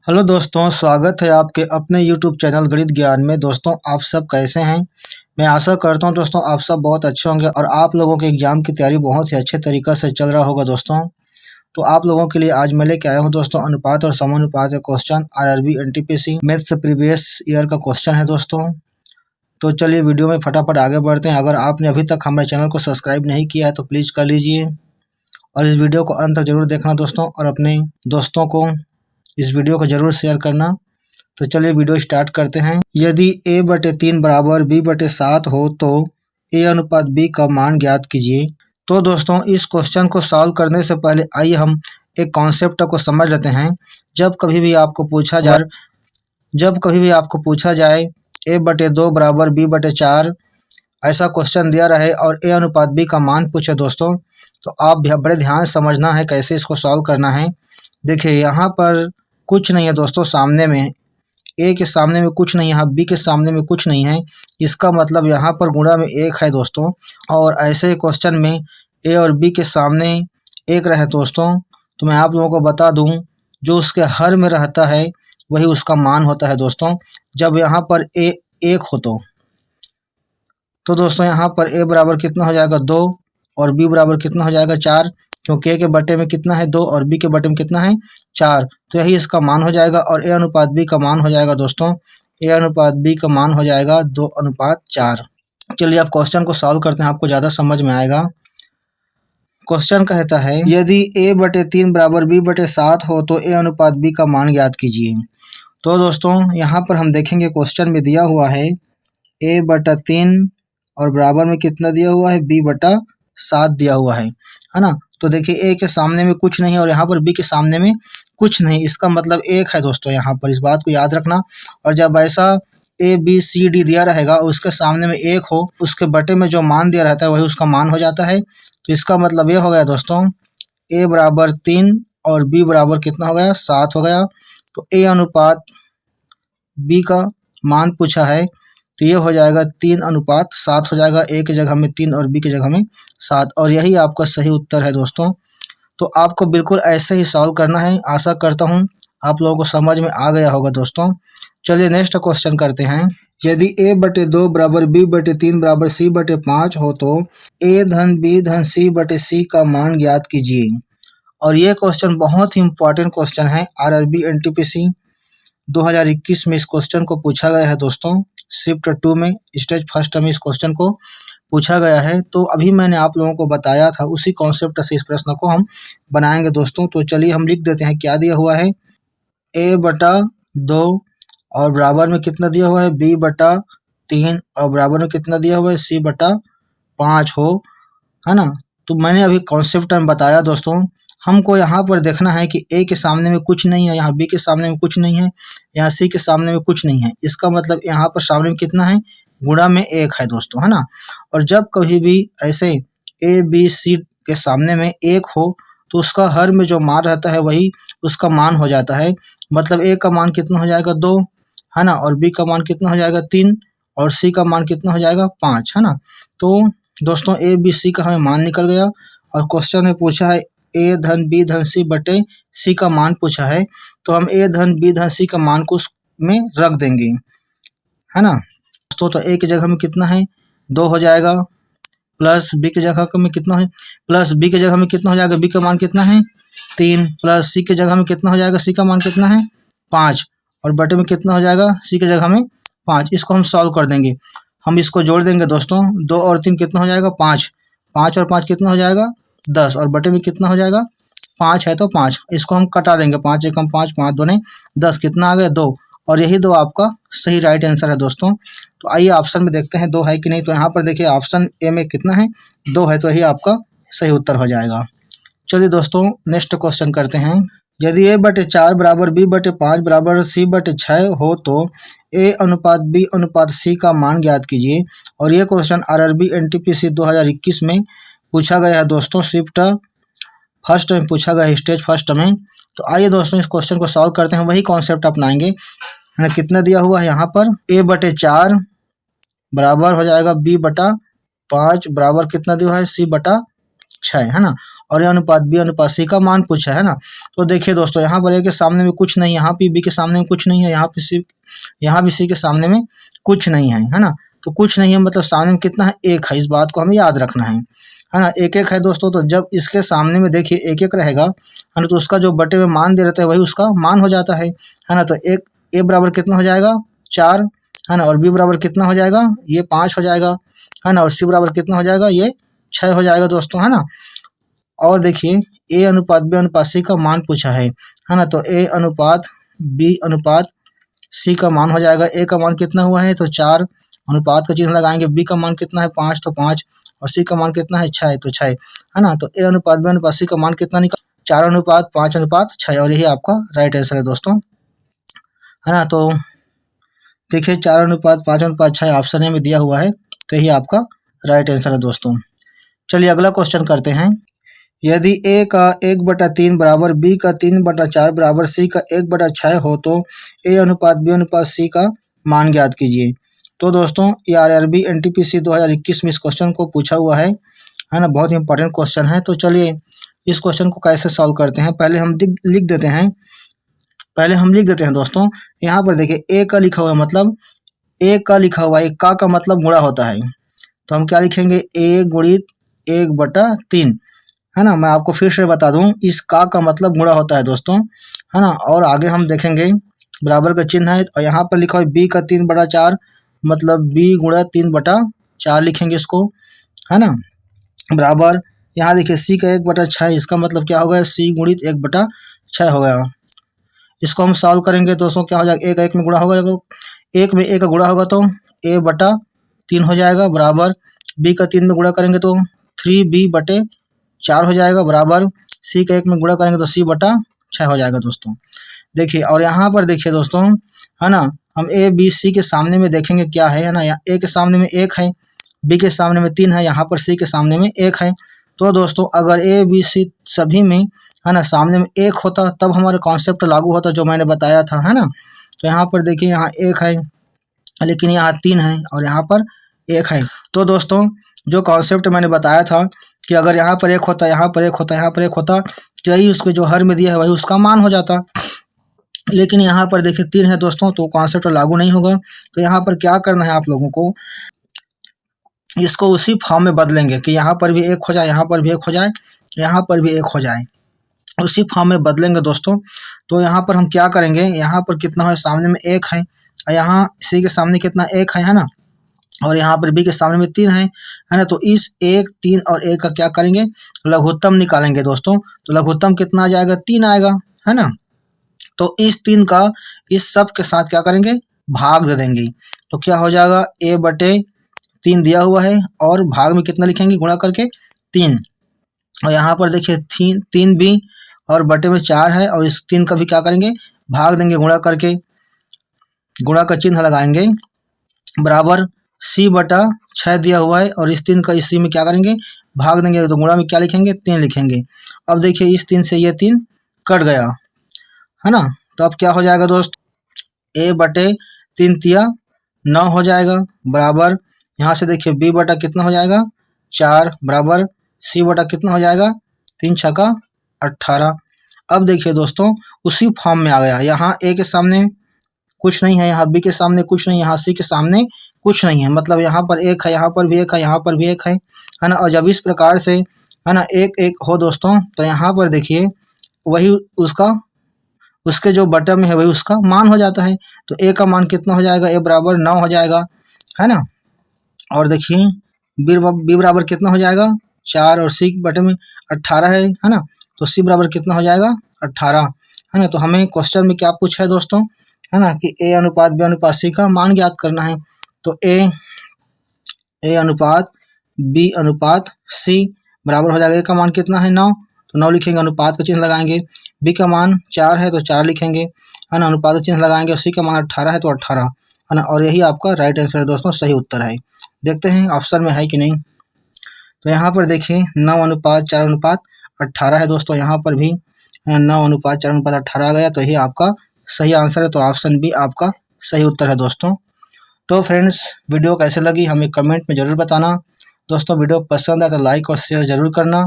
Hello दोस्तों, स्वागत है आपके अपने YouTube चैनल गणित ज्ञान में। दोस्तों, आप सब कैसे हैं? मैं आशा करता हूं दोस्तों आप सब बहुत अच्छे होंगे और आप लोगों के एग्ज़ाम की तैयारी बहुत ही अच्छे तरीक़े से चल रहा होगा दोस्तों। तो आप लोगों के लिए आज मैं लेके आया हूं दोस्तों अनुपात और समानुपात का क्वेश्चन आरआरबी एनटीपीसी मैथ्स से प्रीवियस ईयर का क्वेश्चन है दोस्तों। तो चलिए वीडियो में फटाफट आगे बढ़ते हैं। अगर आपने अभी तक हमारे चैनल को सब्सक्राइब नहीं किया है तो प्लीज़ कर लीजिए और इस वीडियो को अंत तक जरूर देखना दोस्तों और अपने दोस्तों को इस वीडियो को जरूर शेयर करना। तो चलिए वीडियो स्टार्ट करते हैं। यदि a/3 बराबर b/7 हो तो a अनुपात b का मान ज्ञात कीजिए। तो दोस्तों इस क्वेश्चन को सॉल्व करने से पहले आइए हम एक कॉन्सेप्ट को समझ लेते हैं। जब कभी भी आपको पूछा जाए a/2 बराबर b/4 ऐसा क्वेश्चन दिया रहे और a अनुपात b का मान पूछे दोस्तों, तो आप बड़े ध्यान से समझना है कैसे इसको सॉल्व करना है। देखिए यहाँ पर कुछ नहीं है दोस्तों, सामने में a के सामने में कुछ नहीं है, यहाँ b के सामने में कुछ नहीं है। इसका मतलब यहाँ पर गुणा में 1 है दोस्तों। और ऐसे क्वेश्चन में a और b के सामने 1 रहे दोस्तों, तो मैं आप लोगों को बता दूं जो उसके हर में रहता है वही उसका मान होता है दोस्तों। जब यहाँ पर a 1 हो तो दोस्तों यहाँ पर a बराबर कितना हो जाएगा 2 और b बराबर कितना हो जाएगा 4, क्योंकि a के बटे में कितना है 2 और b के बटे में कितना है 4, तो यही इसका मान हो जाएगा। और a अनुपात b का मान हो जाएगा दोस्तों, a अनुपात b का मान हो जाएगा 2:4। चलिए आप क्वेश्चन को सॉल्व करते हैं, आपको ज़्यादा समझ में आएगा। क्वेश्चन कहता है यदि a/3 बराबर b/7 हो तो a अनुपात b का मान ज्ञात कीजिए। तो दोस्तों यहाँ पर हम देखेंगे क्वेश्चन में दिया हुआ है a/3 और बराबर में कितना दिया हुआ है b/7 दिया हुआ है ना। तो देखिए a के सामने में कुछ नहीं है और यहाँ पर b के सामने में कुछ नहीं, इसका मतलब 1 है दोस्तों। यहाँ पर इस बात को याद रखना। और जब ऐसा a b c d दिया रहेगा और उसके सामने में 1 हो, उसके बटे में जो मान दिया रहता है वही उसका मान हो जाता है। तो इसका मतलब ये हो गया दोस्तों a बराबर 3 और b बराबर कितना हो गया 7 हो गया। तो a अनुपात b का मान पूछा है तो ये हो जाएगा 3:7 हो जाएगा। a की जगह में 3 और b की जगह में 7, और यही आपका सही उत्तर है दोस्तों। तो आपको बिल्कुल ऐसे ही सॉल्व करना है। आशा करता हूँ आप लोगों को समझ में आ गया होगा दोस्तों। चलिए नेक्स्ट क्वेश्चन करते हैं। यदि a/2 बराबर b/3 बराबर c/5 हो तो a धन b धन c/c का मान ज्ञात कीजिए। और ये क्वेश्चन बहुत ही इंपॉर्टेंट क्वेश्चन है। आरआरबी एनटीपीसी 2021 में इस क्वेश्चन को पूछा गया है दोस्तों। शिफ्ट 2 में स्टेज फर्स्ट में इस क्वेश्चन को पूछा गया है। तो अभी मैंने आप लोगों को बताया था, उसी कॉन्सेप्ट से इस प्रश्न को हम बनाएंगे दोस्तों। तो चलिए हम लिख देते हैं क्या दिया हुआ है a/2 और बराबर में कितना दिया हुआ है b/3 और बराबर में कितना दिया हुआ है c/5 हो, है ना। तो मैंने अभी कॉन्सेप्ट में बताया दोस्तों। हमको यहाँ पर देखना है कि a के सामने में कुछ नहीं है, यहाँ b के सामने में कुछ नहीं है, यहाँ c के सामने में कुछ नहीं है। इसका मतलब यहाँ पर सामने में कितना है गुणा में 1 है दोस्तों, है ना। और जब कभी भी ऐसे a b c के सामने में 1 हो तो उसका हर में जो मान रहता है वही उसका मान हो जाता है। मतलब a का मान कितना हो जाएगा 2, है ना, और b का मान कितना हो जाएगा 3 और c का मान कितना हो जाएगा 5, है ना। तो दोस्तों a b c का हमें मान निकल गया। और क्वेश्चन में पूछा है a धन b धन c बटे c का मान पूछा है, तो हम a धन b धन c का मान को उसमें रख देंगे, है ना। तो a की जगह में कितना है 2 हो जाएगा, प्लस b की जगह में कितना है, प्लस b की जगह में कितना हो जाएगा b का मान कितना है 3, प्लस c की जगह में कितना हो जाएगा c का मान कितना है 5 और बटे में कितना हो जाएगा c की जगह में 5। इसको हम सॉल्व कर देंगे, हम इसको जोड़ देंगे दोस्तों। 2 और 3 कितना हो जाएगा 5, 5 और 5 कितना हो जाएगा 10 और बटे में कितना हो जाएगा 5 है तो 5। इसको हम कटा देंगे, 5 एकम 5, 5 दूने 10, कितना आ गया 2, और यही 2 आपका सही राइट आंसर है दोस्तों। तो आइए ऑप्शन में देखते हैं 2 है कि नहीं। तो यहाँ पर देखिए ऑप्शन ए में कितना है 2 है, तो यही आपका सही उत्तर हो जाएगा। चलिए दोस्तों नेक्स्ट क्वेश्चन करते हैं। यदि a/4 बराबर b/5 बराबर c/6 हो तो a अनुपात b अनुपात c का मान ज्ञात कीजिए। और ये क्वेश्चन आरआरबी एनटीपीसी 2021 में पूछा गया है दोस्तों। शिफ्ट फर्स्ट में पूछा गया है, स्टेज फर्स्ट में। तो आइए दोस्तों इस क्वेश्चन को सॉल्व करते हैं, वही कॉन्सेप्ट अपनाएंगे, है ना। कितना दिया हुआ है यहाँ पर a/4 बराबर हो जाएगा b/5 बराबर कितना दिया हुआ है c/6, है ना। और ए अनुपात बी अनुपात सी का मान पूछा है ना। तो देखिए दोस्तों, यहाँ पर ए के सामने में कुछ नहीं, यहाँ पे बी के सामने में कुछ नहीं है, यहाँ भी सी के सामने में कुछ नहीं है ना। तो कुछ नहीं है मतलब सामने में कितना है, एक है। इस बात को हमें याद रखना है ना। एक एक है दोस्तों, तो जब इसके सामने में देखिए एक एक रहेगा है ना, तो उसका जो बटे में मान दे रहता है वही उसका मान हो जाता है ना। तो एक ए बराबर कितना हो जाएगा, 4 है ना, और बी बराबर कितना हो जाएगा, ये 5 हो जाएगा है ना, और सी बराबर कितना हो जाएगा, ये 6 हो जाएगा दोस्तों है ना। और देखिए ए अनुपात बी अनुपात सी का मान पूछा है ना। तो ए अनुपात बी अनुपात सी का मान हो जाएगा, ए का मान कितना हुआ है तो 4, अनुपात का चिन्ह लगाएंगे, बी का मान कितना है 5 तो 5, और सी का मान कितना है 6 तो 6 है ना। तो ए अनुपात बी अनुपात सी का मान कितना निकला, 4 अनुपात 5 अनुपात 6, और यही आपका राइट आंसर है दोस्तों है ना। तो देखिए 4 अनुपात 5 अनुपात 6 ऑप्शन ए में दिया हुआ है, तो यही आपका राइट आंसर है दोस्तों। चलिए अगला क्वेश्चन करते हैं। यदि ए का 1/3 बराबर बी का 3/4 बराबर सी का 1/6 हो तो ए अनुपात बी अनुपात सी का मान ज्ञात कीजिए। तो दोस्तों ये आरआरबी एनटीपीसी 2021 में इस क्वेश्चन को पूछा हुआ है ना। बहुत इंपॉर्टेंट क्वेश्चन है। तो चलिए इस क्वेश्चन को कैसे सॉल्व करते हैं, पहले हम लिख देते हैं दोस्तों। यहाँ पर देखिए ए का लिखा हुआ है, मतलब ए का लिखा हुआ है, का मतलब गुणा होता है, तो हम क्या लिखेंगे, ए गुणित 1/3 है ना। मैं आपको फिर से बता दूं, इस का मतलब गुणा होता है दोस्तों है ना। और आगे हम देखेंगे बराबर का चिन्ह है, और यहाँ पर लिखा है बी का 3/4 मतलब बी गुणा 3/4 लिखेंगे इसको है ना। बराबर यहाँ देखिए सी का 1/6, इसका मतलब क्या होगा, सी गुणित 1/6 हो गया। इसको हम सॉल्व करेंगे दोस्तों, क्या हो जाएगा, एक एक में गुणा होगा, एक में एक का गुणा होगा तो a/3 हो जाएगा, बराबर b का 3 में गुणा करेंगे तो 3b/4 हो जाएगा, बराबर c का 1 में गुणा करेंगे तो c/6 हो जाएगा दोस्तों। देखिए और यहाँ पर देखिए दोस्तों है ना, हम a b c के सामने में देखेंगे क्या है ना। यहाँ a के सामने में 1 है, b के सामने में 3 है, यहाँ पर c के सामने में 1 है। तो दोस्तों अगर a b c सभी में है ना सामने में 1 होता तब हमारा कॉन्सेप्ट लागू होता जो मैंने बताया था है ना। तो यहाँ पर देखिए यहाँ 1 है, लेकिन यहाँ 3 है और यहाँ पर 1 है। तो दोस्तों जो कॉन्सेप्ट मैंने बताया था कि अगर यहाँ पर 1 होता, यहाँ पर 1 होता, यहाँ पर 1 होता, तो यही उसके जो हर में दिया है वही उसका मान हो जाता। लेकिन यहाँ पर देखिए 3 है दोस्तों, तो कॉन्सेप्ट लागू नहीं होगा। तो यहाँ पर क्या करना है आप लोगों को, इसको उसी फॉर्म में बदलेंगे कि यहाँ पर भी 1 हो जाए, यहाँ पर भी 1 हो जाए, यहाँ पर भी 1 हो जाए, उसी फॉर्म में बदलेंगे दोस्तों। तो यहाँ पर हम क्या करेंगे, यहाँ पर कितना है, सामने में 1 है, और यहाँ सी के सामने कितना 1 है ना, और यहाँ पर बी के सामने में 3 है ना। तो इस 1, 3 और 1 का क्या करेंगे, लघुत्तम निकालेंगे दोस्तों। तो लघुत्तम कितना आ जाएगा, 3 आएगा है ना। तो इस 3 का इस सब के साथ क्या करेंगे, भाग दे देंगे। तो क्या हो जाएगा, a/3 दिया हुआ है और भाग में कितना लिखेंगे, गुणा करके 3, और यहाँ पर देखिए 3 भी और बटे में 4 है, और इस 3 का भी क्या करेंगे, भाग देंगे गुणा करके, गुणा का चिन्ह लगाएंगे, बराबर c/6 दिया हुआ है, और इस 3 का इसी में क्या करेंगे, भाग देंगे, तो गुणा में क्या लिखेंगे, 3 लिखेंगे। अब देखिए इस 3 से ये 3 कट गया है ना। तो अब क्या हो जाएगा दोस्त, a/3 तिया 9 हो जाएगा, बराबर यहाँ से देखिए b बटा कितना हो जाएगा 4, बराबर c बटा कितना हो जाएगा 3 छक्का 18। अब देखिए दोस्तों उसी फॉर्म में आ गया, यहाँ a के सामने कुछ नहीं है, यहाँ b के सामने कुछ नहीं, यहाँ c के सामने कुछ नहीं है, मतलब यहाँ पर 1 है, यहाँ पर भी 1 है, यहाँ पर भी 1 है ना। और जब इस प्रकार से है ना 1 1 हो दोस्तों, तो यहाँ पर देखिए वही उसके जो बटन में है वही उसका मान हो जाता है। तो a का मान कितना हो जाएगा, a बराबर 9 हो जाएगा है ना। और देखिए b बराबर कितना हो जाएगा 4, और c बटे में 18 है ना। तो c बराबर कितना हो जाएगा 18 है ना। तो हमें क्वेश्चन में क्या पूछा है दोस्तों है ना, कि a अनुपात b अनुपात c का मान ज्ञात करना है। तो a अनुपात b अनुपात c बराबर हो जाएगा, a का मान कितना है 9, तो 9 लिखेंगे, अनुपात का चिन्ह लगाएंगे, b का मान 4 है तो 4 लिखेंगे है ना, अनुपात का चिन्ह लगाएंगे, और c का मान 18 है तो 18 है ना। और यही आपका राइट आंसर है दोस्तों, सही उत्तर है। देखते हैं ऑप्शन में है कि नहीं। तो यहाँ पर देखिए 9 अनुपात 4 अनुपात 18 है दोस्तों, यहाँ पर भी 9 अनुपात 4 अनुपात 18 आ गया, तो यही आपका सही आंसर है। तो ऑप्शन बी आपका सही उत्तर है दोस्तों। तो फ्रेंड्स वीडियो कैसे लगी हमें कमेंट में ज़रूर बताना दोस्तों। वीडियो पसंद आए तो लाइक और शेयर ज़रूर करना,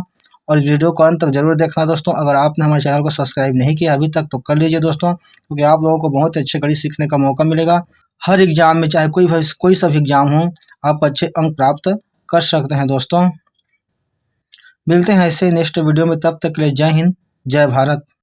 और वीडियो को अंत तक जरूर देखना दोस्तों। अगर आपने हमारे चैनल को सब्सक्राइब नहीं किया अभी तक तो कर लीजिए दोस्तों, क्योंकि आप लोगों को बहुत अच्छे गणित सीखने का मौका मिलेगा। हर एग्जाम में चाहे कोई सा भी एग्जाम हो, आप अच्छे अंक प्राप्त कर सकते हैं दोस्तों। मिलते हैं ऐसे नेक्स्ट वीडियो में, तब तक के लिए जय हिंद जय भारत।